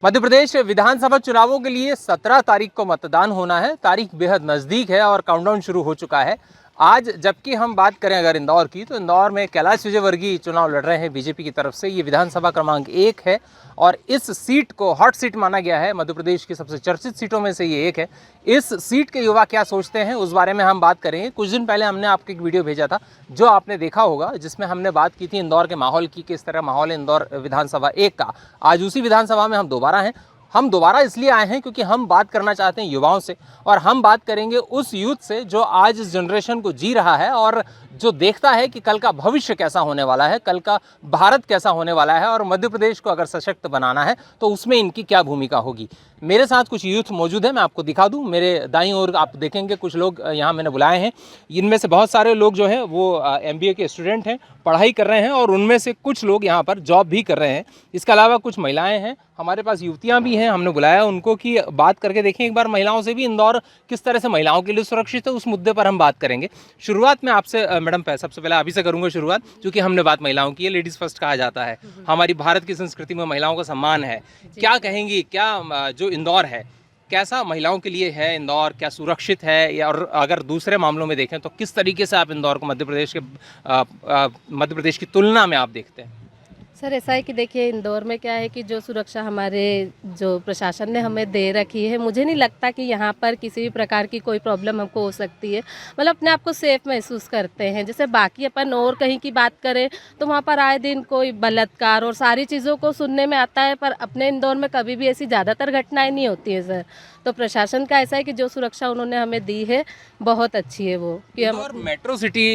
मध्य प्रदेश विधानसभा चुनावों के लिए 17 तारीख को मतदान होना है। तारीख बेहद नज़दीक है और काउंटडाउन शुरू हो चुका है। आज जबकि हम बात करें अगर इंदौर की, तो इंदौर में कैलाश विजयवर्गीय चुनाव लड़ रहे हैं बीजेपी की तरफ से। ये विधानसभा क्रमांक 1 है और इस सीट को हॉट सीट माना गया है। मध्य प्रदेश की सबसे चर्चित सीटों में से ये एक है। इस सीट के युवा क्या सोचते हैं उस बारे में हम बात करेंगे। कुछ दिन पहले हमने आपको एक वीडियो भेजा था जो आपने देखा होगा, जिसमें हमने बात की थी इंदौर के माहौल की, किस तरह माहौल है इंदौर विधानसभा 1 का। आज उसी विधानसभा में हम दोबारा हैं। हम दोबारा इसलिए आए हैं क्योंकि हम बात करना चाहते हैं युवाओं से, और हम बात करेंगे उस यूथ से जो आज इस जनरेशन को जी रहा है और जो देखता है कि कल का भविष्य कैसा होने वाला है, कल का भारत कैसा होने वाला है, और मध्य प्रदेश को अगर सशक्त बनाना है तो उसमें इनकी क्या भूमिका होगी। मेरे साथ कुछ यूथ मौजूद है, मैं आपको दिखा दूं। मेरे दाईं ओर आप देखेंगे कुछ लोग यहाँ मैंने बुलाए हैं। इनमें से बहुत सारे लोग जो हैं वो MBA के स्टूडेंट हैं, पढ़ाई कर रहे हैं, और उनमें से कुछ लोग यहाँ पर जॉब भी कर रहे हैं। इसके अलावा कुछ महिलाएं हैं, हमारे पास युवतियाँ भी हैं। हमने बुलाया उनको कि बात करके देखें एक बार महिलाओं से भी, इंदौर किस तरह से महिलाओं के लिए सुरक्षित है, उस मुद्दे पर हम बात करेंगे। शुरुआत में आपसे मैडम, सबसे पहले अभी से करूँगा शुरुआत, क्योंकि हमने बात महिलाओं की है, लेडीज़ फर्स्ट कहा जाता है। हमारी भारत की संस्कृति में महिलाओं का सम्मान है। क्या कहेंगी, क्या जो इंदौर है कैसा महिलाओं के लिए है, इंदौर क्या सुरक्षित है, या और अगर दूसरे मामलों में देखें तो किस तरीके से आप इंदौर को मध्य प्रदेश की तुलना में आप देखते हैं? सर, ऐसा है कि देखिए इंदौर में क्या है कि जो सुरक्षा हमारे जो प्रशासन ने हमें दे रखी है, मुझे नहीं लगता कि यहाँ पर किसी भी प्रकार की कोई प्रॉब्लम हमको हो सकती है। मतलब अपने आप को सेफ महसूस करते हैं। जैसे बाकी अपन और कहीं की बात करें तो वहाँ पर आए दिन कोई बलात्कार और सारी चीज़ों को सुनने में आता है, पर अपने इंदौर में कभी भी ऐसी ज़्यादातर घटनाएँ नहीं होती हैं सर। तो प्रशासन का ऐसा है कि जो सुरक्षा उन्होंने हमें दी है बहुत अच्छी है वो, कि हम मेट्रो सिटी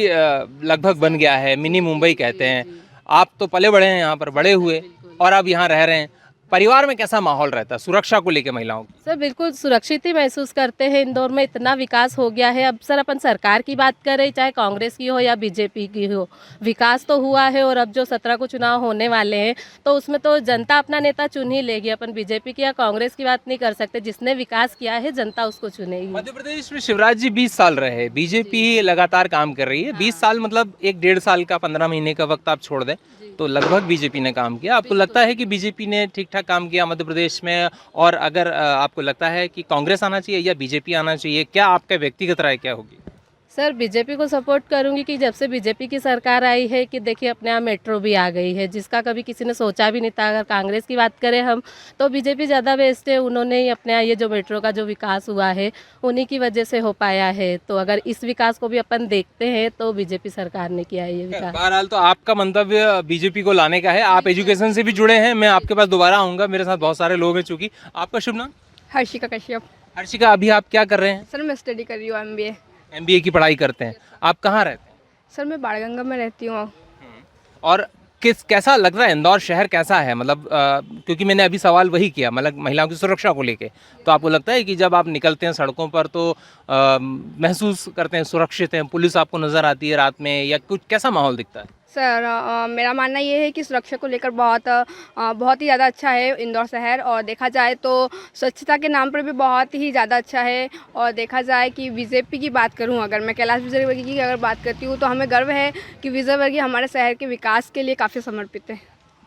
लगभग बन गया है, मिनी मुंबई कहते हैं। आप तो पले बड़े हैं यहाँ पर, बड़े हुए, और अब यहाँ रह रहे हैं। परिवार में कैसा माहौल रहता है सुरक्षा को लेकर महिलाओं की? सर बिल्कुल सुरक्षित ही महसूस करते हैं। इंदौर में इतना विकास हो गया है। अब सर अपन सरकार की बात करें, चाहे कांग्रेस की हो या बीजेपी की हो, विकास तो हुआ है। और अब जो 17 को चुनाव होने वाले हैं तो उसमें तो जनता अपना नेता चुन ही लेगी। अपन बीजेपी की या कांग्रेस की बात नहीं कर सकते। जिसने विकास किया है जनता उसको चुनेगी। मध्य प्रदेश में शिवराज जी 20 साल रहे, बीजेपी लगातार काम कर रही है। 20 साल मतलब 1-1.5 साल का 15 महीने का वक्त आप छोड़ दें तो लगभग बीजेपी ने काम किया। आपको लगता है कि बीजेपी ने ठीक ठाक काम किया मध्य प्रदेश में? और अगर आपको लगता है कि कांग्रेस आना चाहिए या बीजेपी आना चाहिए, क्या आपका व्यक्तिगत राय क्या होगी? सर बीजेपी को सपोर्ट करूंगी कि जब से बीजेपी की सरकार आई है कि देखिए अपने यहाँ मेट्रो भी आ गई है, जिसका कभी किसी ने सोचा भी नहीं था। अगर कांग्रेस की बात करें हम तो बीजेपी ज़्यादा बेस्ट है। उन्होंने ही अपने यहाँ ये जो मेट्रो का जो विकास हुआ है उन्हीं की वजह से हो पाया है। तो अगर इस विकास को भी अपन देखते हैं तो बीजेपी सरकार ने किया है ये विकास। बहरहाल तो आपका मंतव्य बीजेपी को लाने का है। आप एजुकेशन से भी जुड़े हैं, मैं आपके पास दोबारा आऊँगा, मेरे साथ बहुत सारे लोग हैं। चूँकि आपका शुभ नाम? हर्षिका कश्यप। हर्षिका, अभी आप क्या कर रहे हैं? सर मैं स्टडी कर रही हूँ MBA की पढ़ाई करते हैं। आप कहाँ रहते हैं? सर मैं बाड़गंगा में रहती हूँ। और कैसा लग रहा है इंदौर शहर कैसा है? मतलब क्योंकि मैंने अभी सवाल वही किया, मतलब महिलाओं की सुरक्षा को लेके, तो आपको लगता है कि जब आप निकलते हैं सड़कों पर तो महसूस करते हैं सुरक्षित हैं, पुलिस आपको नज़र आती है रात में, या कुछ कैसा माहौल दिखता है? सर मेरा मानना ये है कि सुरक्षा को लेकर बहुत ही ज़्यादा अच्छा है इंदौर शहर। और देखा जाए तो स्वच्छता के नाम पर भी बहुत ही ज़्यादा अच्छा है। और देखा जाए कि बीजेपी की बात करूं, अगर मैं कैलाश विजयवर्गीय की अगर बात करती हूं तो हमें गर्व है कि विजयवर्गीय हमारे शहर के विकास के लिए काफ़ी समर्पित है।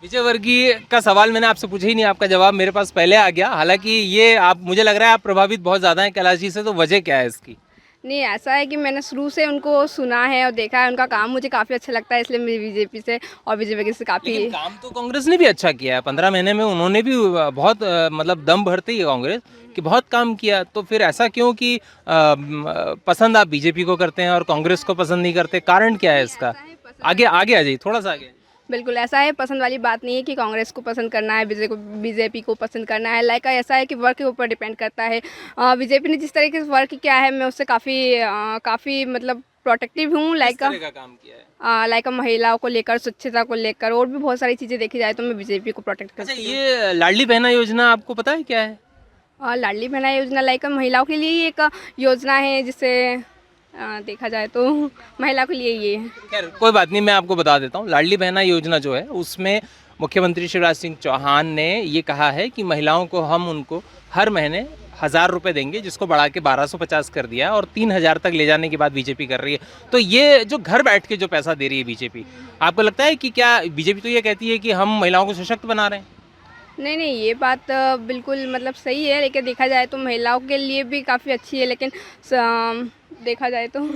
विजयवर्गीय का सवाल मैंने आपसे पूछा ही नहीं, आपका जवाब मेरे पास पहले आ गया। हालांकि ये आप, मुझे लग रहा है आप प्रभावित बहुत ज़्यादा हैं कैलाश जी से, तो वजह क्या है इसकी? नहीं, ऐसा है कि मैंने शुरू से उनको सुना है और देखा है, उनका काम मुझे काफ़ी अच्छा लगता है, इसलिए मेरी बीजेपी से और बीजेपी से काफ़ी। काम तो कांग्रेस ने भी अच्छा किया है। 15 महीने में उन्होंने भी बहुत मतलब दम भरते ही कांग्रेस कि बहुत काम किया। तो फिर ऐसा क्यों कि पसंद आप बीजेपी को करते हैं और कांग्रेस को पसंद नहीं करते? कारण क्या है इसका? आगे आ जाइए, थोड़ा सा आगे। बिल्कुल ऐसा है, पसंद वाली बात नहीं है कि कांग्रेस को पसंद करना है, बीजेपी को पसंद करना है। लाइक ऐसा है कि वर्क के ऊपर डिपेंड करता है। बीजेपी ने जिस तरीके से वर्क किया है मैं उससे काफ़ी मतलब प्रोटेक्टिव हूँ। लाइक महिलाओं को लेकर, स्वच्छता को लेकर और भी बहुत सारी चीज़ें देखी जाए तो मैं बीजेपी को प्रोटेक्ट करती हूँ। ये लाडली बहना योजना आपको पता है क्या है? लाडली बहना योजना लाइक महिलाओं के लिए ही एक योजना है, जिससे देखा जाए तो महिला के लिए ये है। खैर कोई बात नहीं, मैं आपको बता देता हूँ। लाडली बहना योजना जो है उसमें मुख्यमंत्री शिवराज सिंह चौहान ने ये कहा है कि महिलाओं को हम उनको हर महीने 1000 रुपये देंगे, जिसको बढ़ा के 1250 कर दिया है, और 3000 तक ले जाने की बात बीजेपी कर रही है। तो ये जो घर बैठ के जो पैसा दे रही है बीजेपी, आपको लगता है कि क्या बीजेपी तो ये कहती है कि हम महिलाओं को सशक्त बना रहे हैं? नहीं नहीं, ये बात बिल्कुल मतलब सही है, लेकिन देखा जाए तो महिलाओं के लिए भी काफ़ी अच्छी है, लेकिन देखा जाए तो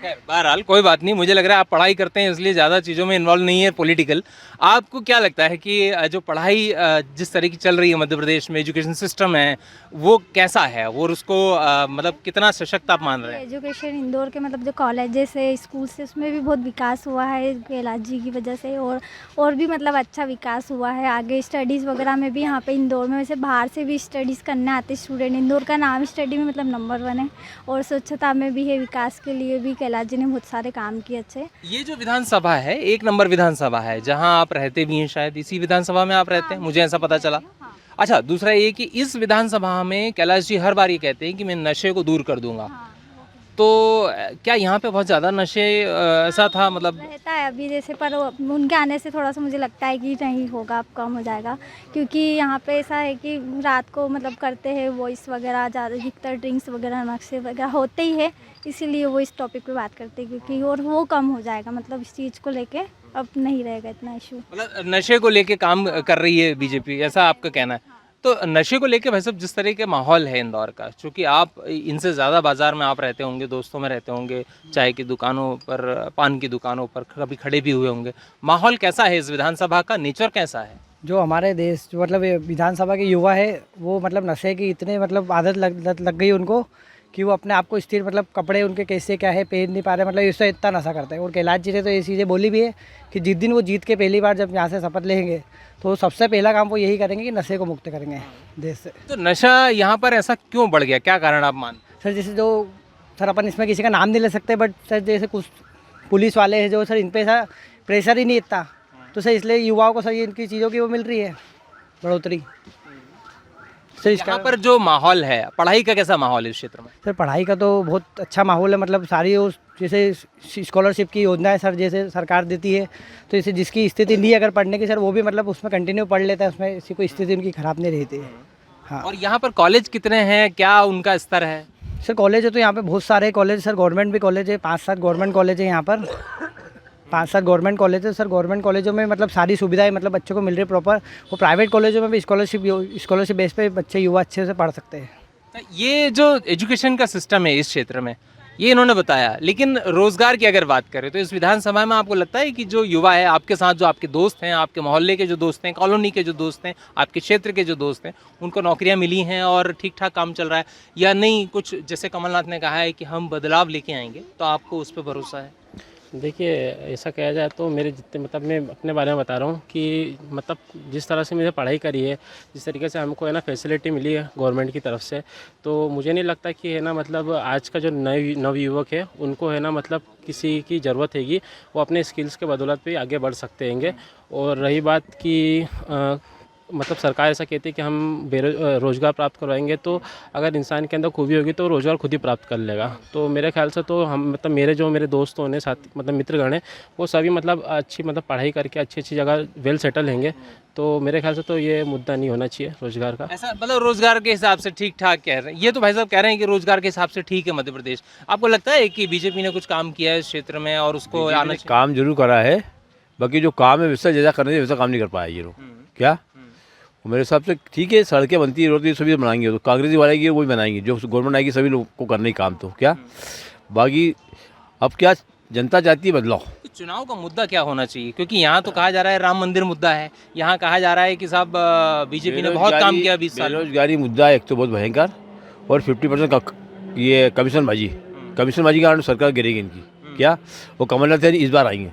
खैर, बहरहाल कोई बात नहीं। मुझे लग रहा है आप पढ़ाई करते हैं इसलिए ज़्यादा चीज़ों में इन्वॉल्व नहीं है पॉलिटिकल। आपको क्या लगता है कि जो पढ़ाई जिस तरह की चल रही है मध्य प्रदेश में, एजुकेशन सिस्टम है वो कैसा है, और उसको मतलब कितना सशक्त आप मान रहे हैं? एजुकेशन इंदौर के मतलब जो कॉलेजेस है, स्कूल से, उसमें भी बहुत विकास हुआ है कैलाश जी की वजह से, और भी मतलब अच्छा विकास हुआ है। आगे स्टडीज़ वगैरह में भी यहाँ पे इंदौर में, वैसे बाहर से भी स्टडीज़ करने आते स्टूडेंट। इंदौर का नाम स्टडी में मतलब नंबर 1 है, और स्वच्छता में भी है, विकास के लिए भी कैलाश जी ने बहुत सारे काम किए अच्छे। ये जो विधानसभा है, 1 नंबर विधानसभा है, जहाँ आप रहते भी हैं, शायद इसी विधानसभा में आप रहते हैं, मुझे ऐसा पता चला। अच्छा, दूसरा ये कि इस विधानसभा में कैलाश जी हर बार ये कहते हैं कि मैं नशे को दूर कर दूंगा। तो क्या यहाँ पे बहुत ज़्यादा नशे ऐसा था, मतलब रहता है अभी जैसे, पर उनके आने से थोड़ा सा मुझे लगता है कि नहीं होगा, अब कम हो जाएगा, क्योंकि यहाँ पे ऐसा है कि रात को मतलब करते हैं वॉइस वगैरह, ज़्यादा अधिकतर ड्रिंक्स वगैरह, नशे वगैरह होते ही है, इसीलिए वो इस टॉपिक पे बात करते हैं, क्योंकि और वो कम हो जाएगा, मतलब इस चीज़ को लेके अब नहीं रहेगा इतना इशू। मतलब नशे को लेके काम कर रही है बीजेपी, ऐसा आपका कहना है? तो नशे को लेके भाई साहब जिस तरह के माहौल है इंदौर का, चूँकि आप इनसे ज़्यादा बाज़ार में आप रहते होंगे, दोस्तों में रहते होंगे, चाय की दुकानों पर, पान की दुकानों पर कभी खड़े भी हुए होंगे, माहौल कैसा है इस विधानसभा का, नेचर कैसा है? जो हमारे देश जो मतलब ये विधानसभा के युवा है, वो मतलब नशे की इतने मतलब आदत लग गई उनको कि वो अपने आप को स्थिर, मतलब कपड़े उनके कैसे क्या है पहन नहीं पा रहे, मतलब इससे इतना नशा करते हैं। और कैलाश जी ने तो ये चीज़ें बोली भी है कि जिस दिन वो जीत के पहली बार जब यहाँ से शपथ लेंगे, तो सबसे पहला काम वो यही करेंगे कि नशे को मुक्त करेंगे देश से। तो नशा यहाँ पर ऐसा क्यों बढ़ गया, क्या कारण आप मान? सर जैसे जो सर अपन इसमें किसी का नाम नहीं ले सकते, बट सर जैसे कुछ पुलिस वाले हैं जो सर इन पे ऐसा प्रेशर ही नहीं इतना, तो सर इसलिए युवाओं को सर ये इनकी चीज़ों की वो मिल रही है बढ़ोतरी। सर यहाँ पर जो माहौल है, पढ़ाई का कैसा माहौल है इस क्षेत्र में? सर पढ़ाई का तो बहुत अच्छा माहौल है, मतलब सारी उस जैसे स्कॉलरशिप की योजनाएं सर जैसे सरकार देती है, तो जैसे जिसकी स्थिति नहीं है अगर पढ़ने की, सर वो भी मतलब उसमें कंटिन्यू पढ़ लेता है, उसमें किसी कोई स्थिति उनकी ख़राब नहीं रहती है। हाँ, और यहाँ पर कॉलेज कितने हैं, क्या उनका स्तर है? सर कॉलेज है तो यहाँ पे बहुत सारे कॉलेज, सर गवर्नमेंट भी कॉलेज है, 5-7 गवर्नमेंट कॉलेज है यहाँ पर, 5-7 गवर्नमेंट कॉलेज है। सर गवर्नमेंट कॉलेजों में मतलब सारी सुविधाएं मतलब बच्चों को मिल रही है प्रॉपर, वो प्राइवेट कॉलेजों में भी स्कॉलरशिप बेस पे बच्चे युवा अच्छे से पढ़ सकते हैं। तो ये जो एजुकेशन का सिस्टम है इस क्षेत्र में, ये इन्होंने बताया, लेकिन रोजगार की अगर बात करें तो इस विधानसभा में आपको लगता है कि जो युवा है आपके साथ, जो आपके दोस्त हैं, आपके मोहल्ले के जो दोस्त हैं, कॉलोनी के जो दोस्त हैं, आपके क्षेत्र के जो दोस्त हैं, उनको नौकरियां मिली हैं और ठीक ठाक काम चल रहा है, या नहीं कुछ जैसे कमलनाथ ने कहा है कि हम बदलाव लेके आएंगे, तो आपको उस पर भरोसा है? देखिए, ऐसा कहा जाए तो मेरे जितने मतलब मैं अपने बारे में बता रहा हूँ कि मतलब जिस तरह से मैंने पढ़ाई करी है, जिस तरीके से हमको है ना फैसिलिटी मिली है गवर्नमेंट की तरफ से, तो मुझे नहीं लगता कि है ना मतलब आज का जो नवयुवक है उनको है ना मतलब किसी की ज़रूरत हैगी, वो अपने स्किल्स के बदौलत पे आगे बढ़ सकते हैंगे। और रही बात कि मतलब सरकार ऐसा कहती है कि हम रोज़गार प्राप्त करवाएंगे, तो अगर इंसान के अंदर खूबी होगी तो रोज़गार खुद ही प्राप्त कर लेगा। तो मेरे ख्याल से तो हम मतलब मेरे दोस्त होने साथ मतलब मित्रगण हैं, वो सभी मतलब अच्छी मतलब पढ़ाई करके अच्छी जगह वेल सेटल होंगे, तो मेरे ख्याल से तो ये मुद्दा नहीं होना चाहिए रोज़गार का। ऐसा मतलब रोजगार के हिसाब से ठीक ठाक कह रहे हैं, ये तो भाई साहब कह रहे हैं कि रोजगार के हिसाब से ठीक है मध्य प्रदेश। आपको लगता है कि बीजेपी ने कुछ काम किया है इस क्षेत्र में और उसको आना चाहिए? काम जरूर करा है, बाकी जो काम है वैसा जैसा करना चाहिए वैसा काम नहीं कर पाया ये लोग। क्या मेरे हिसाब से ठीक है, सड़कें बनती है, रोड सभी बनाएंगे, तो कांग्रेसी वाले की वही बनाएंगे, जो गवर्नमेंट आएगी सभी लोग को करना ही काम, तो क्या बाकी अब क्या जनता चाहती है बदलाव। तो चुनाव का मुद्दा क्या होना चाहिए, क्योंकि यहाँ तो कहा जा रहा है राम मंदिर मुद्दा है, यहाँ कहा जा रहा है कि साहब बीजेपी ने बहुत काम किया 20 साल। बेरोजगारी मुद्दा है एक तो बहुत भयंकर, और 50% ये कमीशनबाजी के कारण सरकार गिरेगी इनकी। क्या वो कमलनाथ इस बार आएंगे?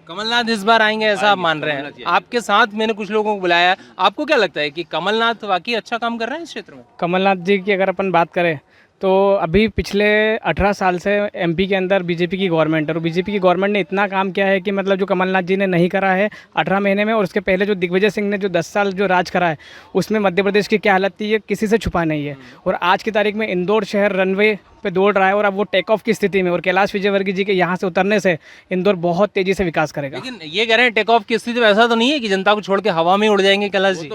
कमलनाथ इस बार आएंगे ऐसा आप मान रहे हैं? आपके साथ मैंने कुछ लोगों को बुलाया है, आपको क्या लगता है कि कमलनाथ वाकई अच्छा काम कर रहे हैं इस क्षेत्र में? कमलनाथ जी की अगर अपन बात करें तो अभी पिछले 18 साल से एमपी के अंदर बीजेपी की गवर्नमेंट है, और बीजेपी की गवर्नमेंट ने इतना काम किया है कि मतलब जो कमलनाथ जी ने नहीं करा है 18 महीने में, और उसके पहले जो दिग्विजय सिंह ने जो 10 साल जो राज करा है उसमें मध्य प्रदेश की क्या हालत थी ये किसी से छुपा नहीं है। और आज की तारीख में इंदौर शहर रनवे पे दौड़ रहा है, और अब वो टेक ऑफ की स्थिति में, और कैलाश विजयवर्गीय जी के यहाँ से उतरने से इंदौर बहुत तेज़ी से विकास करेगा। लेकिन ये कह रहे हैं टेक ऑफ की स्थिति में, ऐसा तो नहीं है कि जनता को छोड़ के हवा में उड़ जाएंगे कैलाश जी?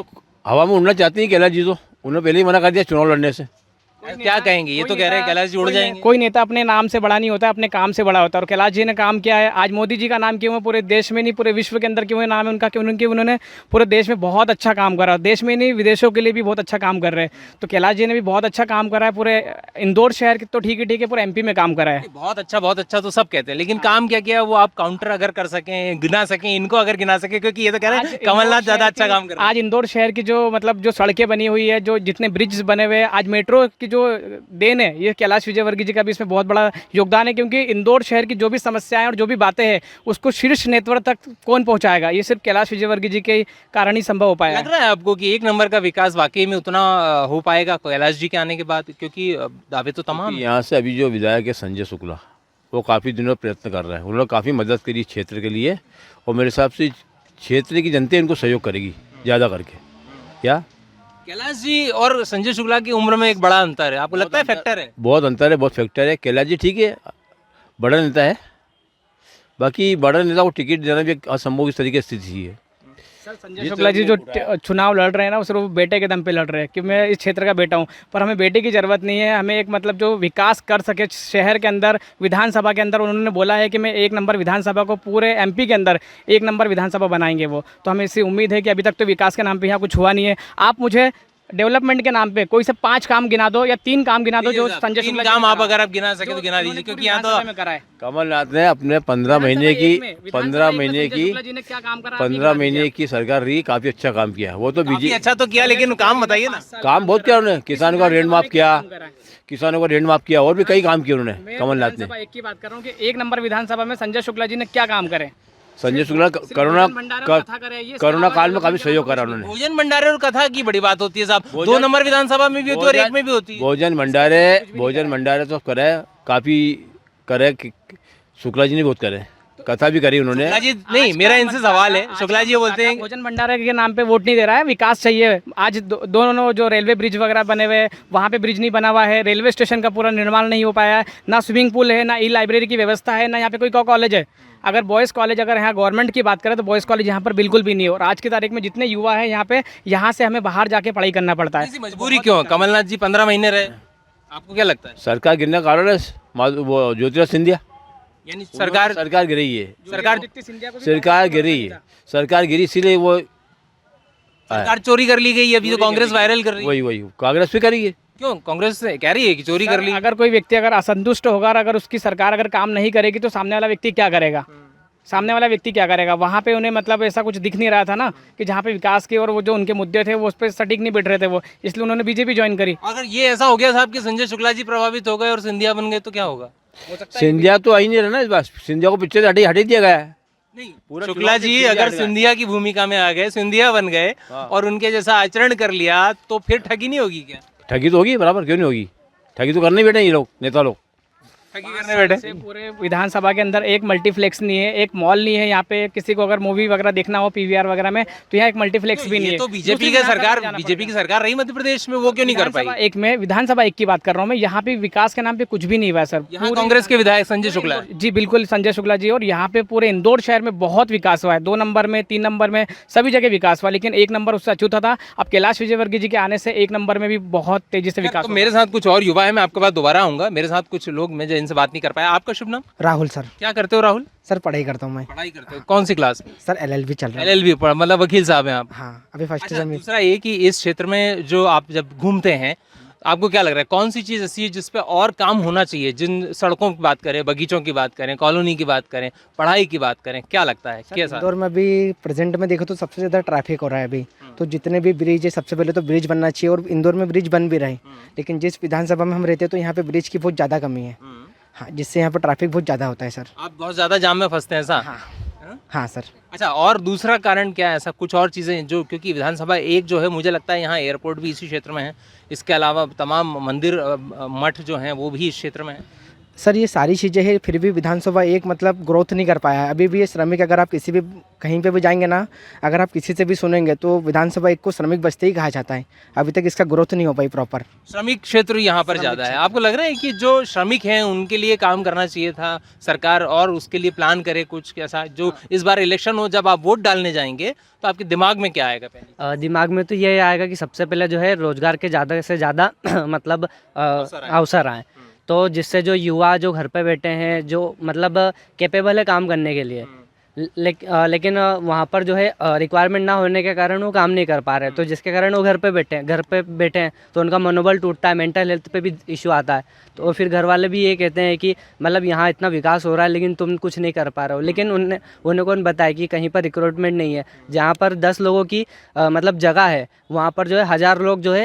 हवा में उड़ना चाहती है कैलाश जी, तो उन्होंने पहले ही मना कर दिया चुनाव लड़ने से, क्या कहेंगे? ये तो कह रहे हैं कैलाश जी उड़ जाएंगे। कोई नेता अपने नाम से बड़ा नहीं होता, अपने काम से बड़ा होता है। और कैलाश जी ने काम किया है। आज मोदी जी का नाम क्यों है पूरे देश में नहीं, पूरे विश्व के अंदर क्यों है नाम है उनका, क्यों उनके उन्होंने पूरे देश में बहुत अच्छा काम करा। देश में नहीं, विदेशों के लिए भी बहुत अच्छा काम कर रहे हैं। तो कैलाश जी ने भी बहुत अच्छा काम करा है। पूरे इंदौर शहर के तो ठीक है, पूरे MP में काम करा है। बहुत अच्छा तो सब कहते हैं, लेकिन काम क्या किया वो आप काउंटर अगर कर सकें, गिना सकें, इनको अगर गिना सकें, क्योंकि ये तो कह रहे हैं कमलनाथ ज्यादा अच्छा काम कर रहे हैं। आज इंदौर शहर की जो मतलब जो सड़कें बनी हुई है, जो जितने ब्रिज बने हुए हैं, आज मेट्रो की जो देन है, ये कैलाश विजयवर्गीय जी का भी इसमें बहुत बड़ा योगदान है। क्योंकि इंदौर शहर की जो भी समस्याएं और जो भी बातें हैं, उसको शीर्ष नेतृत्व तक कौन पहुंचाएगा, ये सिर्फ कैलाश विजयवर्गीय जी के कारण ही संभव हो पाया। लग रहा है आपको कि 1 नंबर का विकास वाकई में उतना हो पाएगा कैलाश जी के आने के बाद? क्योंकि दावे तो तमाम हैं। यहाँ से अभी जो विधायक है संजय शुक्ला, वो काफ़ी दिनों प्रयत्न कर रहा है। उन्होंने काफ़ी मदद करी क्षेत्र के लिए, और मेरे हिसाब से क्षेत्र की जनता इनको सहयोग करेगी ज़्यादा करके। क्या कैलाश जी और संजय शुक्ला की उम्र में एक बड़ा अंतर है, आपको लगता है फैक्टर है? बहुत अंतर है, बहुत फैक्टर है। कैलाश जी ठीक है, बड़ा नेता है, बाकी बड़ा नेता को टिकट देना भी एक असंभव इस तरीके की स्थिति है। सर संजय शुक्ला जी जो चुनाव लड़ रहे हैं ना, वो सिर्फ बेटे के दम पे लड़ रहे हैं कि मैं इस क्षेत्र का बेटा हूँ। पर हमें बेटे की ज़रूरत नहीं है, हमें एक मतलब जो विकास कर सके शहर के अंदर, विधानसभा के अंदर। उन्होंने बोला है कि मैं 1 नंबर विधानसभा को पूरे MP के अंदर 1 नंबर विधानसभा बनाएंगे वो। तो हमें इससे उम्मीद है कि अभी तक तो विकास के नाम पर यहाँ कुछ हुआ नहीं है। आप मुझे डेवलपमेंट के नाम पे कोई से 5 काम गिना दो या 3 काम गिना दो जो संजय शुक्ला काम आप अगर आप गिना सके तो गिना दीजिए, क्योंकि यहाँ तो में करा है। कमलनाथ ने अपने 15 महीने की सरकार रही, काफ़ी अच्छा काम किया। वो तो काफी अच्छा तो किया, लेकिन काम बताइए ना। काम बहुत किया उन्होंने, किसानों का ऋण माफ किया, और भी कई काम किए उन्होंने कमलनाथ ने। एक की बात कर रहा हूँ कि 1 नंबर विधानसभा में संजय शुक्ला जी ने क्या काम करे। संजय शुक्ला कोरोना काल में काफी सहयोग करा उन्होंने। भोजन भंडारे और कथा की बड़ी बात होती है साहब, 2 नंबर विधानसभा में भी होती है और 1 में भी होती है। भोजन भंडारे तो करे, काफी करे, शुक्ला जी ने बहुत करे, कथा भी करी उन्होंने। शुक्ला जी नहीं, मेरा इनसे सवाल है, शुक्ला जी बोलते हैं भोजन भंडारे के नाम पे वोट नहीं दे रहा है, विकास चाहिए। आज दोनों जो रेलवे ब्रिज वगैरह बने हुए हैं, वहाँ पे ब्रिज नहीं बना हुआ है, रेलवे स्टेशन का पूरा निर्माण नहीं हो पाया है, ना स्विमिंग पूल है, ना लाइब्रेरी की व्यवस्था है, ना यहाँ पे कोई कॉलेज है। अगर बॉयज़ कॉलेज अगर यहाँ गवर्नमेंट की बात करें तो बॉयज़ कॉलेज यहाँ पर बिल्कुल भी नहीं है। और आज की तारीख में जितने युवा है यहाँ से हमें बाहर जाके पढ़ाई करना पड़ता है। मजबूरी क्यों है? कमलनाथ जी 15 महीने रहे, आपको क्या लगता है? सरकार गिरने का कारण है वो ज्योतिराज सिंधिया, यानी सरकार गिर रही है, सरकार गिरी, इसीलिए वो सरकार चोरी कर ली गई। अभी तो कांग्रेस वायरल कर रही है। वही कांग्रेस भी करी है। क्यों कांग्रेस कह रही है कि चोरी कर ली? अगर कोई व्यक्ति अगर असंतुष्ट होगा और अगर उसकी सरकार अगर काम नहीं करेगी तो सामने वाला व्यक्ति क्या करेगा? वहाँ पे उन्हें मतलब ऐसा कुछ दिख नहीं रहा था ना कि जहाँ पे विकास की और वो जो उनके मुद्दे थे वो उस पर सटीक नहीं बैठ रहे थे वो, इसलिए उन्होंने बीजेपी ज्वाइन करी। अगर ये ऐसा हो गया साहब कि संजय शुक्ला जी प्रभावित हो गए और सिंधिया बन गए तो क्या होगा? सिंधिया तो आई नहीं रहा ना इस बार, सिंधिया को पीछे हटा दिया गया है। नहीं, शुक्ला जी अगर सिंधिया की भूमिका में आ गए, सिंधिया बन गए और उनके जैसा आचरण कर लिया तो फिर ठगी नहीं होगी क्या? ठगी तो होगी, बराबर क्यों नहीं होगी? ठगी तो करने बैठे ये लोग, नेता लोग ठगी करने बैठे। पूरे विधानसभा के अंदर एक मल्टीप्लेक्स नहीं है, एक मॉल नहीं है। यहाँ पे किसी को अगर मूवी वगैरह देखना हो PVR वगैरह में तो यहाँ एक मल्टीप्लेक्स भी नहीं है। तो बीजेपी की सरकार रही मध्य प्रदेश में, वो क्यों नहीं कर पाई? विधानसभा 1 की बात कर रहा हूँ मैं। यहाँ पे विकास के नाम पे कुछ भी नहीं हुआ सर। कांग्रेस के विधायक संजय शुक्ला जी, बिल्कुल संजय शुक्ला जी। और यहाँ पे पूरे इंदौर शहर में बहुत विकास हुआ है, 2 नंबर में, 3 नंबर में, सभी जगह विकास हुआ, लेकिन 1 नंबर उससे अछूता था। अब कैलाश विजयवर्गीय जी के आने से 1 नंबर में भी बहुत तेजी से विकास। मेरे साथ कुछ और युवा है, मैं आपके पास दोबारा आऊंगा। मेरे साथ कुछ लोग, मैं जिनसे बात नहीं कर पाया। आपका शुभ नाम? राहुल सर। क्या करते हो राहुल? सर पढ़ाई करता हूँ मैं। पढ़ाई करते हो, कौन सी क्लास में? सर LLB चल रहा है। LLB मतलब वकील साहब हैं आप? हाँ, अभी फर्स्ट अच्छा, ईयर में। दूसरा ये कि इस क्षेत्र में जो आप जब घूमते हैं, आपको क्या लग रहा है कौन सी चीज़ ऐसी है जिस पे और काम होना चाहिए? जिन सड़कों की बात करें, बगीचों की बात करें, कॉलोनी की बात करें, पढ़ाई की बात करें, क्या लगता है कैसा? इंदौर में अभी प्रेजेंट में देखो तो सबसे ज़्यादा ट्रैफिक हो रहा है अभी। तो जितने भी ब्रिज है, सबसे पहले तो ब्रिज बनना चाहिए, और इंदौर में ब्रिज बन भी रहे। लेकिन जिस विधानसभा में हम रहते हैं तो यहाँ पे ब्रिज की बहुत ज़्यादा कमी है। हाँ, जिससे यहाँ पर ट्रैफिक बहुत ज़्यादा होता है सर। आप बहुत ज़्यादा जाम में फंसते हैं ऐसा? हाँ सर। अच्छा, और दूसरा कारण क्या है? ऐसा कुछ और चीज़ें जो, क्योंकि विधानसभा 1 जो है, मुझे लगता है यहाँ एयरपोर्ट भी इसी क्षेत्र में है, इसके अलावा तमाम मंदिर मठ जो हैं वो भी इस क्षेत्र में है। सर ये सारी चीज़ें हैं, फिर भी विधानसभा एक मतलब ग्रोथ नहीं कर पाया है। अभी भी ये श्रमिक, अगर आप किसी भी कहीं पे भी जाएंगे ना, अगर आप किसी से भी सुनेंगे तो विधानसभा एक को श्रमिक बस्ती ही कहा जाता है। अभी तक इसका ग्रोथ नहीं हो पाई प्रॉपर। श्रमिक क्षेत्र यहाँ पर ज़्यादा है। आपको लग रहा है कि जो श्रमिक हैं उनके लिए काम करना चाहिए था सरकार, और उसके लिए प्लान करे कुछ ऐसा जो इस बार इलेक्शन हो, जब आप वोट डालने जाएंगे तो आपके दिमाग में क्या आएगा? पहले दिमाग में तो ये आएगा कि सबसे पहले जो है रोजगार के ज़्यादा से ज़्यादा मतलब अवसर आए, तो जिससे जो युवा जो घर पे बैठे हैं, जो मतलब कैपेबल है काम करने के लिए, लेकिन वहाँ पर जो है रिक्वायरमेंट ना होने के कारण वो काम नहीं कर पा रहे, तो जिसके कारण वो घर पे बैठे हैं तो उनका मनोबल टूटता है, मेंटल हेल्थ पे भी इशू आता है। तो फिर घर वाले भी ये कहते हैं कि मतलब यहाँ इतना विकास हो रहा है लेकिन तुम कुछ नहीं कर पा रहे हो। लेकिन उन्हें कौन बताया कि कहीं पर रिक्रूटमेंट नहीं है। जहाँ पर 10 लोगों की मतलब जगह है, वहाँ पर जो है 1000 लोग जो है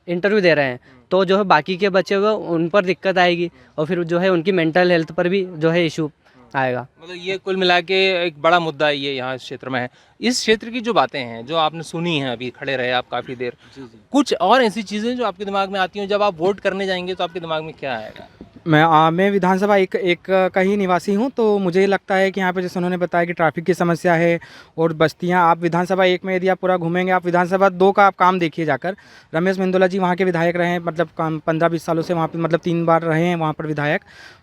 इंटरव्यू दे रहे हैं, तो जो है बाकी के बचे हुए उन पर दिक्कत आएगी, और फिर जो है उनकी मेंटल हेल्थ पर भी जो है इशू आएगा। मतलब ये कुल मिला के एक बड़ा मुद्दा ये यहाँ इस क्षेत्र में है। इस क्षेत्र की जो बातें हैं जो आपने सुनी हैं, अभी खड़े रहे आप काफ़ी देर, कुछ और ऐसी चीज़ें जो आपके दिमाग में आती हैं, जब आप वोट करने जाएंगे तो आपके दिमाग में क्या आएगा? मैं विधानसभा एक का ही निवासी हूं, तो मुझे लगता है कि यहाँ पे जैसे उन्होंने बताया कि ट्रैफिक की समस्या है और बस्तियां, आप विधानसभा 1 में यदि आप पूरा घूमेंगे, आप विधानसभा 2 का आप काम देखिए जाकर। रमेश मेंदोला जी वहाँ के विधायक रहे हैं, मतलब 15-20 सालों से वहाँ पे, मतलब 3 बार रहे हैं वहाँ पर विधायक।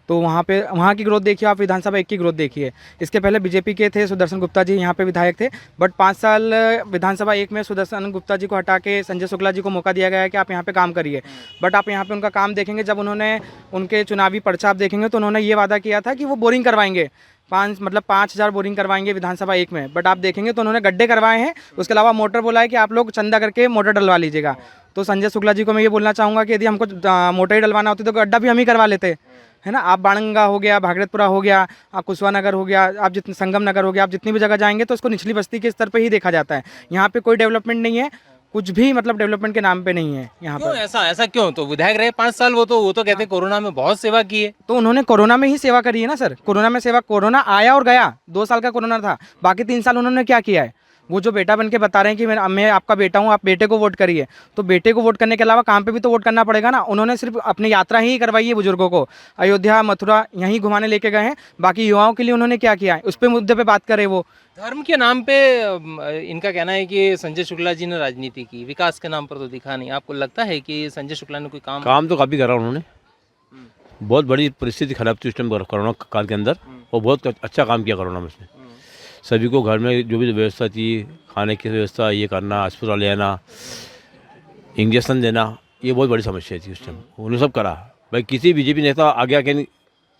तो वहाँ की ग्रोथ देखिए, आप विधानसभा 1 की ग्रोथ देखिए। इसके पहले बीजेपी के थे सुदर्शन गुप्ता जी यहाँ पे विधायक थे, बट 5 साल विधानसभा 1 में सुदर्शन गुप्ता जी को हटा के संजय शुक्ला जी को मौका दिया गया है कि आप यहाँ पे काम करिए। बट आप यहाँ पे उनका काम देखेंगे, जब उन्होंने उनके चुनावी पर्चा आप देखेंगे तो उन्होंने ये वादा किया था कि वो बोरिंग करवाएंगे, 5000 बोरिंग करवाएंगे विधानसभा 1 में। बट आप देखेंगे तो उन्होंने गड्ढे करवाए हैं, उसके अलावा मोटर बोला है कि आप लोग चंदा करके मोटर डलवा लीजिएगा। तो संजय शुक्ला जी को मैं ये बोलना चाहूँगा कि यदि हमको मोटर ही डलवाना होती तो गड्ढा भी हम ही करवा लेते, है ना। आप बाणगंगा हो गया, भागीरथपुरा हो गया, आप कुशवा नगर हो गया, आप जितने संगम नगर हो गया, आप जितनी भी जगह जाएंगे तो उसको निचली बस्ती के स्तर पे ही देखा जाता है। यहाँ पे कोई डेवलपमेंट नहीं है, कुछ भी मतलब डेवलपमेंट के नाम पे नहीं है यहाँ पर। ऐसा क्यों? तो विधायक रहे 5 साल, वो तो कहते हैं कोरोना में बहुत सेवा की है। तो उन्होंने कोरोना में ही सेवा करी है ना सर। कोरोना आया और गया, 2 साल का कोरोना था, बाकी 3 साल उन्होंने क्या किया है? वो जो बेटा बन के बता रहे हैं कि मैं आपका बेटा हूँ, आप बेटे को वोट करिए, तो बेटे को वोट करने के अलावा काम पे भी तो वोट करना पड़ेगा ना। उन्होंने सिर्फ अपनी यात्रा ही करवाई है, बुजुर्गों को अयोध्या मथुरा यहीं घुमाने लेके गए हैं, बाकी युवाओं के लिए उन्होंने क्या किया है उस पर मुद्दे पे बात करे। वो धर्म के नाम पे इनका कहना है कि संजय शुक्ला जी ने राजनीति की, विकास के नाम पर तो दिखा नहीं। आपको लगता है कि संजय शुक्ला ने कोई काम तो काफ़ी करा उन्होंने, बहुत बड़ी परिस्थिति खराब थी उस टाइम कोरोना काल के अंदर, और बहुत अच्छा काम किया कोरोना में उसने। सभी को घर में जो भी व्यवस्था थी, खाने की व्यवस्था, ये करना, अस्पताल ले आना, इंजेक्शन देना, ये बहुत बड़ी समस्या थी उस टाइम, उन्होंने सब करा। भाई किसी बीजेपी नेता आगे आके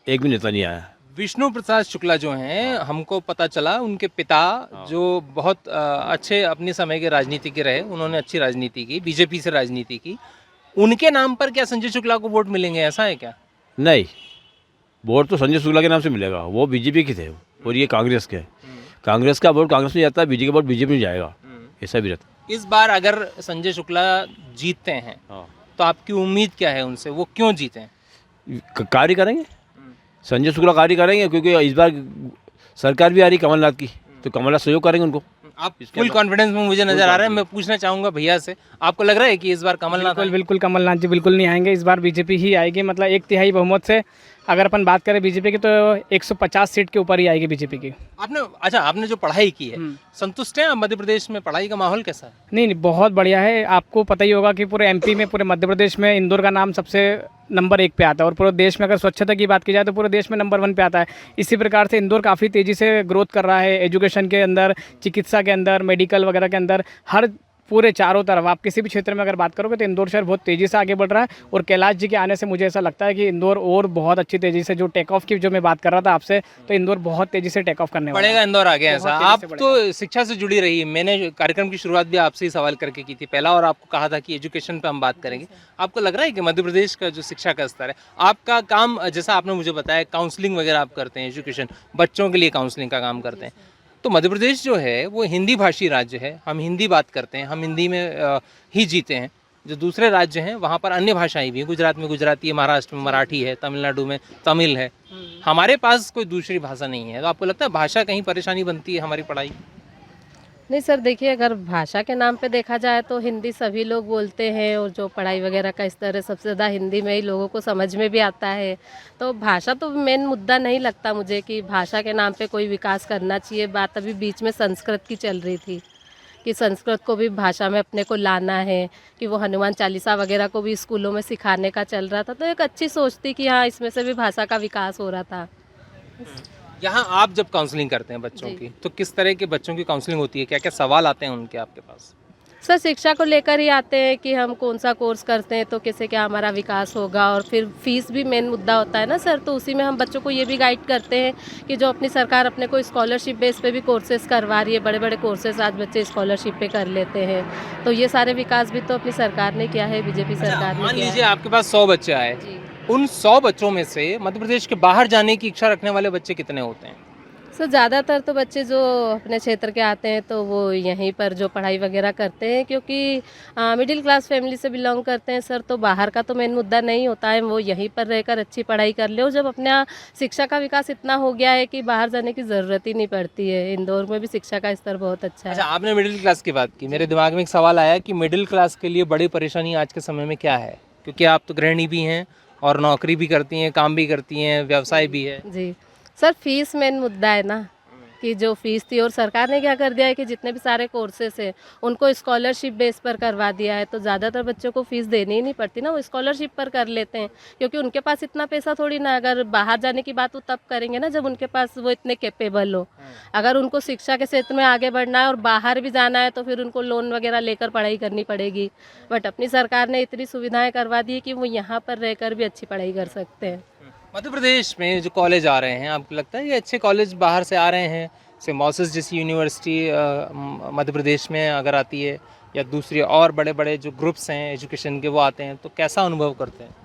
एक भी नेता नहीं आया। विष्णु प्रसाद शुक्ला जो हैं, हमको पता चला उनके पिता जो बहुत अच्छे अपने समय के राजनीति के रहे, उन्होंने अच्छी राजनीति की, बीजेपी से राजनीति की, उनके नाम पर क्या संजय शुक्ला को वोट मिलेंगे, ऐसा है क्या? नहीं, वोट तो संजय शुक्ला के नाम से मिलेगा, वो बीजेपी के थे और ये कांग्रेस के। कांग्रेस का वोट कांग्रेस में जाता है, बीजेपी का वोट बीजेपी में जाएगा, ऐसा भी रहता। इस बार अगर संजय शुक्ला जीतते हैं तो आपकी उम्मीद क्या है उनसे? वो क्यों जीते हैं? कार्य करेंगे, संजय शुक्ला कार्य करेंगे, क्योंकि इस बार सरकार भी आ रही कमलनाथ की, तो कमलनाथ सहयोग करेंगे उनको। आप फुल कॉन्फिडेंस में मुझे नजर आ रहा है। मैं पूछना चाहूंगा भैया से, आपको लग रहा है कि इस बार कमलनाथ? बिल्कुल कमलनाथ जी बिल्कुल नहीं आएंगे, इस बार बीजेपी ही आएगी। मतलब 1 तिहाई बहुमत से अगर अपन बात करें बीजेपी की तो 150 सीट के ऊपर ही आएगी बीजेपी की। आपने जो पढ़ाई की है, संतुष्ट हैं मध्य प्रदेश में? पढ़ाई का माहौल कैसा है? नहीं, बहुत बढ़िया है। आपको पता ही होगा कि पूरे एमपी में, पूरे मध्य प्रदेश में इंदौर का नाम सबसे नंबर 1 पे आता है, और पूरे देश में अगर स्वच्छता की बात की जाए तो पूरे देश में नंबर 1 पे आता है। इसी प्रकार से इंदौर काफ़ी तेज़ी से ग्रोथ कर रहा है, एजुकेशन के अंदर, चिकित्सा के अंदर, मेडिकल वगैरह के अंदर, हर पूरे चारों तरफ आप किसी भी क्षेत्र में अगर बात करोगे तो इंदौर शहर बहुत तेज़ी से आगे बढ़ रहा है। और कैलाश जी के आने से मुझे ऐसा लगता है कि इंदौर और बहुत अच्छी तेज़ी से, जो टेक ऑफ की जो मैं बात कर रहा था आपसे, तो इंदौर बहुत तेज़ी से टेक ऑफ करने वाला है। पड़ेगा इंदौर आगे ऐसा? आप तो शिक्षा से जुड़ी रही, मैंने कार्यक्रम की शुरुआत भी आपसे ही सवाल करके की थी पहला, और आपको कहा था कि एजुकेशन पे हम बात करेंगे। आपको लग रहा है कि मध्य प्रदेश का जो शिक्षा का स्तर है, आपका काम जैसा आपने मुझे बताया काउंसलिंग वगैरह आप करते हैं, एजुकेशन बच्चों के लिए काउंसलिंग का काम करते हैं, तो मध्य प्रदेश जो है वो हिंदी भाषी राज्य है, हम हिंदी बात करते हैं, हम हिंदी में ही जीते हैं। जो दूसरे राज्य हैं वहाँ पर अन्य भाषाएं भी हैं, गुजरात में गुजराती है, महाराष्ट्र में मराठी है, तमिलनाडु में तमिल है, हमारे पास कोई दूसरी भाषा नहीं है। तो आपको लगता है भाषा कहीं परेशानी बनती है हमारी पढ़ाई? नहीं सर, देखिए अगर भाषा के नाम पे देखा जाए तो हिंदी सभी लोग बोलते हैं और जो पढ़ाई वगैरह का स्तर है सबसे ज़्यादा हिंदी में ही लोगों को समझ में भी आता है। तो भाषा तो मेन मुद्दा नहीं लगता मुझे कि भाषा के नाम पे कोई विकास करना चाहिए। बात अभी बीच में संस्कृत की चल रही थी कि संस्कृत को भी भाषा में अपने को लाना है, कि वो हनुमान चालीसा वगैरह को भी स्कूलों में सिखाने का चल रहा था। तो एक अच्छी सोच थी कि हाँ, इसमें से भी भाषा का विकास हो रहा था। यहाँ आप जब काउंसलिंग करते हैं बच्चों जी। की, तो किस तरह के बच्चों की काउंसलिंग होती है? क्या क्या सवाल आते हैं उनके आपके पास? सर शिक्षा को लेकर ही आते हैं कि हम कौन सा कोर्स करते हैं तो कैसे क्या हमारा विकास होगा, और फिर फीस भी मेन मुद्दा होता है ना सर। तो उसी में हम बच्चों को ये भी गाइड करते हैं कि जो अपनी सरकार अपने को स्कॉलरशिप बेस पे भी कोर्सेज करवा रही है, बड़े बड़े कोर्सेज आज बच्चे स्कॉलरशिप पे कर लेते हैं। तो ये सारे विकास भी तो अपनी सरकार ने किया है, बीजेपी सरकार ने मान किया लीजिए है। आपके पास 100 बच्चे आए, जी उन 100 बच्चों में से मध्य प्रदेश के बाहर जाने की इच्छा रखने वाले बच्चे कितने होते हैं? सर ज़्यादातर तो बच्चे जो अपने क्षेत्र के आते हैं तो वो यहीं पर जो पढ़ाई वगैरह करते हैं, क्योंकि मिडिल क्लास फैमिली से बिलोंग करते हैं सर। तो बाहर का तो मेन मुद्दा नहीं होता है, वो यहीं पर रहकर अच्छी पढ़ाई कर ले। और जब अपना शिक्षा का विकास इतना हो गया है कि बाहर जाने की ज़रूरत ही नहीं पड़ती है। इंदौर में भी शिक्षा का स्तर बहुत अच्छा अच्छा, है। आपने मिडिल क्लास की बात की, मेरे दिमाग में एक सवाल आया कि मिडिल क्लास के लिए बड़ी परेशानी आज के समय में क्या है? क्योंकि आप तो गृहिणी भी हैं और नौकरी भी करती हैं, काम भी करती हैं, व्यवसाय भी है। जी सर, फीस मेन मुद्दा है ना, कि जो फीस थी, और सरकार ने क्या कर दिया है कि जितने भी सारे कोर्सेस हैं उनको स्कॉलरशिप बेस पर करवा दिया है। तो ज़्यादातर बच्चों को फीस देनी ही नहीं पड़ती ना, वो स्कॉलरशिप पर कर लेते हैं। क्योंकि उनके पास इतना पैसा थोड़ी ना, अगर बाहर जाने की बात वो तब करेंगे ना जब उनके पास वो इतने कैपेबल हो। अगर उनको शिक्षा के क्षेत्र में आगे बढ़ना है और बाहर भी जाना है तो फिर उनको लोन वगैरह लेकर पढ़ाई करनी पड़ेगी। बट अपनी सरकार ने इतनी सुविधाएँ करवा दी है कि वो यहाँ पर रहकर भी अच्छी पढ़ाई कर सकते हैं। मध्य प्रदेश में जो कॉलेज आ रहे हैं, आपको लगता है ये अच्छे कॉलेज बाहर से आ रहे हैं? सिम्बोसिस जैसी यूनिवर्सिटी मध्य प्रदेश में अगर आती है, या दूसरे और बड़े बड़े जो ग्रुप्स हैं एजुकेशन के वो आते हैं, तो कैसा अनुभव करते हैं?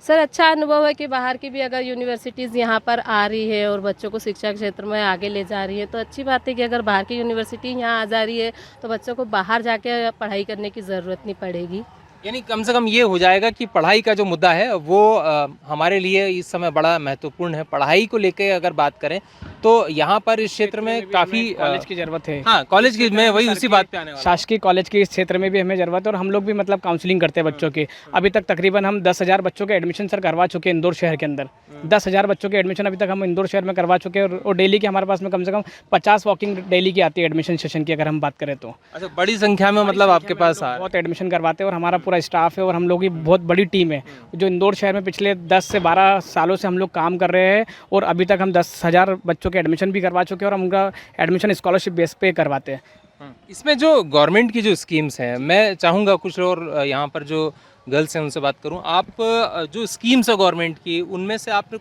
सर अच्छा अनुभव है कि बाहर की भी अगर यूनिवर्सिटीज़ यहाँ पर आ रही है और बच्चों को शिक्षा के क्षेत्र में आगे ले जा रही है, तो अच्छी बात है कि अगर बाहर की यूनिवर्सिटी यहाँ आ जा रही है तो बच्चों को बाहर जाके पढ़ाई करने की ज़रूरत नहीं पड़ेगी। यानी कम से कम ये हो जाएगा कि पढ़ाई का जो मुद्दा है वो हमारे लिए इस समय बड़ा महत्वपूर्ण है। पढ़ाई को लेकर अगर बात करें तो यहाँ पर इस क्षेत्र में काफ़ी कॉलेज की ज़रूरत है। हाँ, कॉलेज की मैं वही उसी बात पे आने वाला हूँ। शासकीय कॉलेज के इस क्षेत्र में भी हमें ज़रूरत है, और हम लोग भी मतलब काउंसलिंग करते हैं बच्चों की। अभी तक तकरीबन हम 10,000 बच्चों के एडमिशन सर करवा चुके हैं इंदौर शहर के अंदर। 10,000 बच्चों के एडमिशन अभी तक हम इंदौर शहर में करवा चुके हैं, और डेली की हमारे पास में कम से कम 50 वॉकिंग डेली की आती है एडमिशन सेशन की, अगर हम बात करें तो। अच्छा, बड़ी संख्या में मतलब आपके पास आ बहुत एडमिशन करवाते हैं, और हमारा पूरा स्टाफ है और हम लोग की बहुत बड़ी टीम है जो इंदौर शहर में पिछले 10 से 12 सालों से हम लोग काम कर रहे हैं। और अभी तक हम 10,000 बच्चों के एडमिशन भी करवा चुके हैं, और हम उनका एडमिशन स्कॉलरशिप बेस पे करवाते हैं। इसमें जो गवर्नमेंट की जो स्कीम्स हैं, मैं चाहूँगा कुछ और यहाँ पर जो गर्ल्स हैं उनसे बात करूँ। आप जो स्कीम्स है गवर्नमेंट की, उनमें से आपने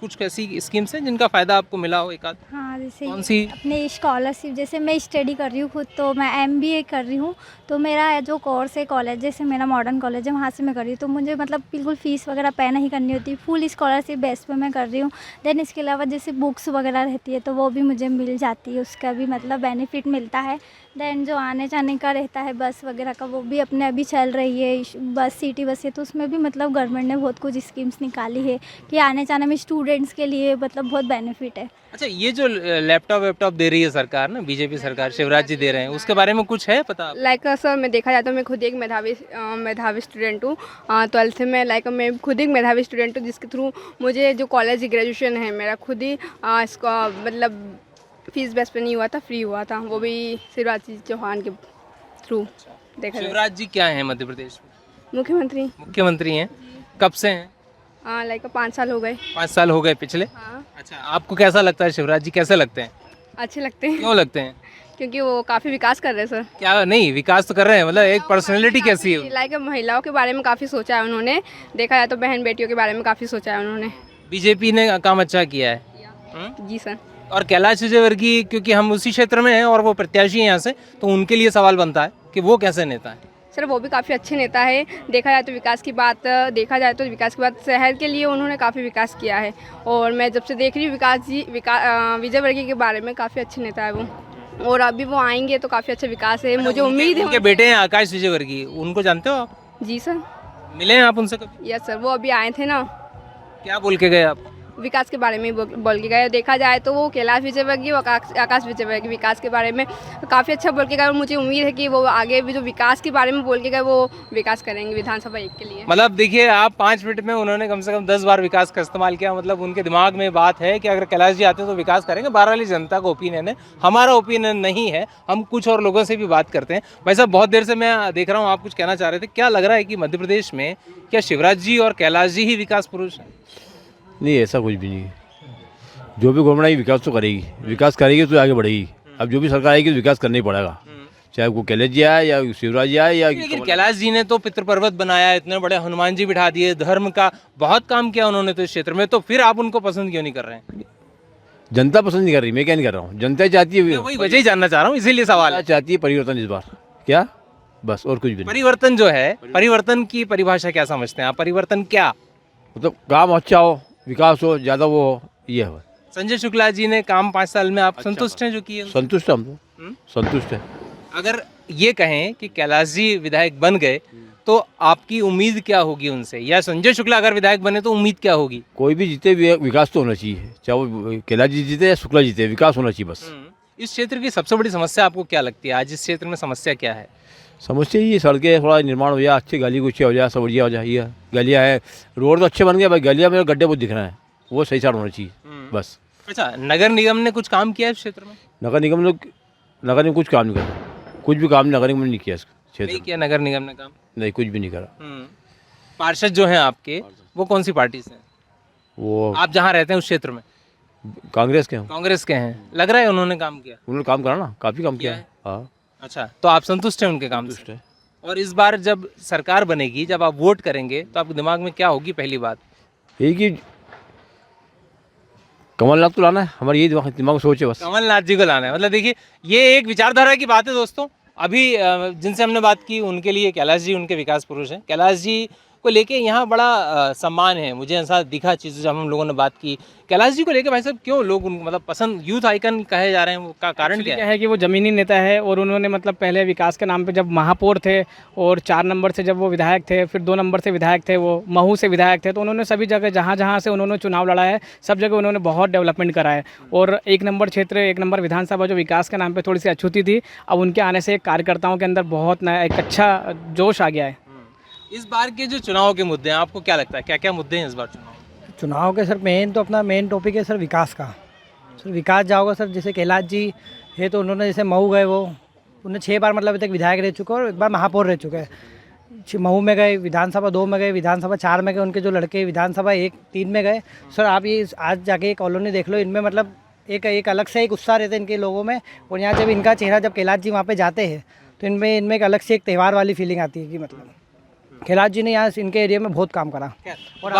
कुछ ऐसी स्कीम्स हैं जिनका फ़ायदा आपको मिला हो? एक आध हाँ, जैसे कौन सी? अपने स्कॉलरशिप, जैसे मैं स्टडी कर रही हूँ खुद, तो मैं MBA कर रही हूँ। तो मेरा जो कोर्स है कॉलेज, जैसे मेरा मॉडर्न कॉलेज है, वहाँ से मैं कर रही हूँ। तो मुझे मतलब बिल्कुल फ़ीस वगैरह पे नहीं करनी होती, फुल स्कॉलरशिप बेस पे मैं कर रही हूँ। देन इसके अलावा जैसे बुक्स वगैरह रहती है तो वो भी मुझे मिल जाती है, उसका भी मतलब बेनिफिट मिलता है। देन जो आने जाने का रहता है बस वगैरह का, वो भी अपने अभी चल रही है बस, सिटी बस है, तो उसमें भी मतलब गवर्नमेंट ने बहुत कुछ स्कीम्स निकाली है कि आने जाने में स्टूडेंट्स के लिए मतलब बहुत बेनिफिट है। अच्छा, ये जो लैपटॉप दे रही है सरकार ना, बीजेपी सरकार, शिवराज जी दे रहे हैं, उसके बारे में कुछ है पता? लाइक सर, मैं देखा जाता हूँ, मैं खुद एक मेधावी स्टूडेंट हूँ। 12th में मैं खुद एक मेधावी स्टूडेंट हूँ, जिसके थ्रू मुझे जो कॉलेज ग्रेजुएशन है मेरा खुद ही इसका मतलब फीस बेस पे नहीं हुआ था, फ्री हुआ था, वो भी शिवराज जी चौहान के थ्रू देखा जाए। शिवराज जी क्या हैं मध्य प्रदेश में? मुख्यमंत्री हैं। कब से हैं? लाइक 5 साल हो गए। 5 साल हो गए पिछले। हाँ, अच्छा, आपको कैसा लगता है शिवराज जी, कैसे लगते हैं? अच्छे लगते हैं क्यों लगते हैं? क्योंकि वो काफ़ी विकास कर रहे हैं सर। क्या नहीं, विकास तो कर रहे हैं, मतलब एक पर्सनैलिटी कैसी है? लाइक महिलाओं के बारे में काफ़ी सोचा है उन्होंने, देखा जाए तो बहन बेटियों के बारे में काफ़ी सोचा है उन्होंने। बीजेपी ने काम अच्छा किया है। जी सर। और कैलाश विजयवर्गीय, क्योंकि हम उसी क्षेत्र में हैं और वो प्रत्याशी हैं यहाँ से, तो उनके लिए सवाल बनता है कि वो कैसे नेता है? सर वो भी काफ़ी अच्छे नेता है। देखा जाए तो विकास की बात शहर के लिए उन्होंने काफ़ी विकास किया है। और मैं जब से देख रही हूँ विजयवर्गीय के बारे में, काफ़ी अच्छे नेता है वो, और अभी वो आएंगे तो काफ़ी अच्छा विकास है, मुझे उम्मीद है। उनके बेटे हैं आकाश विजयवर्गीय, उनको जानते हो आप? जी सर। मिले हैं आप उनसे कभी? यस सर, वो अभी आए थे ना। क्या बोल के गए आप? विकास के बारे में बोल के गए। देखा जाए तो वो कैलाश विजयवर्गीय और आकाश विजयवर्गीय विकास के बारे में काफ़ी अच्छा बोल के गए और मुझे उम्मीद है कि वो आगे भी जो विकास के बारे में बोल के गए वो विकास करेंगे विधानसभा 1 के लिए। मतलब देखिए, आप 5 मिनट में उन्होंने कम से कम 10 बार विकास का इस्तेमाल किया। मतलब उनके दिमाग में बात है कि अगर कैलाश जी आते हैं तो विकास करेंगे। बाराली जनता का ओपिनियन है, हमारा ओपिनियन नहीं है। हम कुछ और लोगों से भी बात करते हैं। भाई साहब, बहुत देर से मैं देख रहा हूँ आप कुछ कहना चाह रहे थे, क्या लग रहा है कि मध्य प्रदेश में क्या शिवराज जी और कैलाश जी ही विकास पुरुष हैं? नहीं, ऐसा कुछ भी नहीं है। जो भी गवर्नमेंट आएगी विकास तो करेगी, विकास करेगी तो आगे बढ़ेगी। अब जो भी सरकार आएगी तो विकास करना ही पड़ेगा, चाहे वो कैलाश जी आए या शिवराज जी आए या। लेकिन कैलाश जी ने तो पितृ पर्वत बनाया, इतने बड़े हनुमान जी बिठा दिए, धर्म का बहुत काम किया उन्होंने तो इस क्षेत्र में, तो फिर आप उनको पसंद क्यों नहीं कर रहे हैं? जनता पसंद नहीं कर रही, मैं क्या नहीं कर रहा हूँ, जनता चाहती है। वही वजह ही जानना चाह रहा हूँ, इसीलिए सवाल है। चाहती है परिवर्तन इस बार, क्या बस और कुछ भी नहीं। परिवर्तन जो है, परिवर्तन की परिभाषा क्या समझते हैं आप? परिवर्तन क्या मतलब काम अच्छा हो, विकास हो, ज़्यादा वो हो, ये है। संजय शुक्ला जी ने काम 5 साल में आप संतुष्ट हैं जो किए? संतुष्ट है हम तो, संतुष्ट है। अगर ये कहें कि कैलाश जी विधायक बन गए तो आपकी उम्मीद क्या होगी उनसे, या संजय शुक्ला अगर विधायक बने तो उम्मीद क्या होगी? कोई भी जीते विकास तो होना चाहिए, चाहे वो कैलाश जी जीते या शुक्ला जीते, विकास होना चाहिए बस। इस क्षेत्र की सबसे बड़ी समस्या आपको क्या लगती है? आज इस क्षेत्र में समस्या क्या है? समस्या ये सड़कें थोड़ा निर्माण हो जाए, अच्छी गली गुच्छे हो जाए, सब बढ़िया हो जाए। गलियाँ है, रोड तो अच्छे बन गए भाई, गलियाँ में गड्ढे बहुत दिख रहे हैं, वो सही साइड होना चाहिए बस। अच्छा, नगर निगम ने कुछ काम किया है इस क्षेत्र में? नगर निगम कुछ काम नहीं करा, कुछ भी काम नगर निगम ने नहीं किया इस क्षेत्र नहीं किया नगर निगम ने काम? नहीं, कुछ भी नहीं करा। पार्षद जो हैं आपके, वो कौन सी पार्टी से हैं? वो आप जहाँ रहते हैं उस क्षेत्र में कांग्रेस के हैं। कांग्रेस के हैं, लग रहा है उन्होंने काम किया? उन्होंने काम करा ना, काफ़ी काम किया है। हाँ। अच्छा, तो आप संतुष्ट हैं उनके काम से? और इस बार जब सरकार बनेगी, जब आप वोट करेंगे तो आपके दिमाग में क्या होगी पहली बात? यही कि कमलनाथ को लाना है, हमारी यही दिमाग में सोच है बस। कमलनाथ जी को लाना है। मतलब देखिए, ये एक विचारधारा की बात है दोस्तों। अभी जिनसे हमने बात की उनके लिए कैलाश जी उनके विकास पुरुष हैं। कैलाश जी को लेके यहाँ बड़ा सम्मान है, मुझे ऐसा दिखा चीज़ जब हम लोगों ने बात की। कैलाश जी को लेके भाई साहब क्यों लोग मतलब पसंद, यूथ आइकन कहे जा रहे हैं, वो का कारण क्या है? कि वो ज़मीनी नेता है और उन्होंने मतलब पहले विकास के नाम पे जब महापौर थे और 4 नंबर से जब वो विधायक थे, फिर 2 नंबर से विधायक थे, वो महू से विधायक थे, तो उन्होंने सभी जगह जहाँ जहाँ से उन्होंने चुनाव लड़ा है सब जगह उन्होंने बहुत डेवलपमेंट करा है। और 1 नंबर क्षेत्र, 1 नंबर विधानसभा जो विकास के नाम पर थोड़ी सी अछूती थी, अब उनके आने से कार्यकर्ताओं के अंदर बहुत नया एक अच्छा जोश आ गया है। इस बार के जो चुनाव के मुद्दे हैं, आपको क्या लगता है क्या क्या मुद्दे हैं इस बार चुनाव के? सर मेन तो अपना मेन टॉपिक है सर विकास का। सर विकास जाओगा सर, जैसे कैलाश जी है तो उन्होंने जैसे मऊ गए, वो उन्हें 6 बार मतलब अभी तक विधायक रह चुके हैं और 1 बार महापौर रह चुके हैं। मऊ में गए, विधानसभा 2 में गए, विधानसभा 4 में गए, उनके जो लड़के विधानसभा 3 में गए। सर आप ये आज जाके कॉलोनी देख लो, इनमें मतलब एक अलग से एक उत्साह रहता है इनके लोगों में। और यहाँ जब इनका चेहरा, जब कैलाश जी वहाँ पर जाते हैं तो इनमें एक अलग से एक त्यौहार वाली फीलिंग आती है कि मतलब कैलाश जी ने यहाँ इनके एरिया में बहुत काम करा। और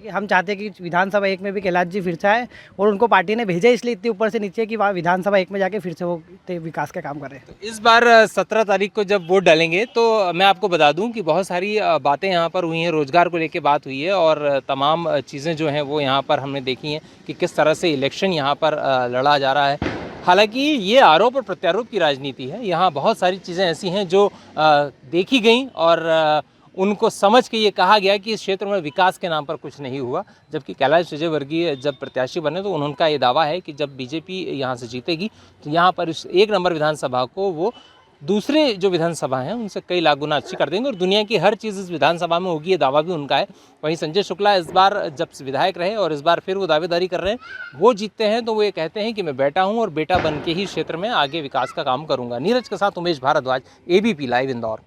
हम चाहते हैं कि विधानसभा 1 में भी कैलाश जी फिर से आए, और उनको पार्टी ने भेजा इसलिए इतनी ऊपर से नीचे कि वहाँ विधानसभा 1 में जाके फिर से वो विकास के काम कर रहे हैं। इस बार 17 तारीख को जब वोट डालेंगे तो मैं आपको बता दूं कि बहुत सारी बातें यहाँ पर हुई हैं, रोजगार को लेकर बात हुई है और तमाम चीज़ें जो हैं वो यहाँ पर हमने देखी हैं कि किस तरह से इलेक्शन यहाँ पर लड़ा जा रहा है। हालांकि ये आरोप और प्रत्यारोप की राजनीति है। यहाँ बहुत सारी चीज़ें ऐसी हैं जो देखी गई और उनको समझ के ये कहा गया कि इस क्षेत्र में विकास के नाम पर कुछ नहीं हुआ। जबकि कैलाश विजयवर्गीय जब प्रत्याशी बने तो उनका ये दावा है कि जब बीजेपी यहाँ से जीतेगी तो यहाँ पर इस 1 नंबर विधानसभा को वो दूसरे जो विधानसभा हैं उनसे कई लाख गुना अच्छी कर देंगे और दुनिया की हर चीज़ इस विधानसभा में होगी, ये दावा भी उनका है। वहीं संजय शुक्ला इस बार जब विधायक रहे और इस बार फिर वो दावेदारी कर रहे हैं, वो जीतते हैं तो वो ये कहते हैं कि मैं बेटा हूँ और बेटा बन के ही क्षेत्र में आगे विकास का काम करूँगा। नीरज के साथ उमेश भारद्वाज, ABP लाइव इंदौर।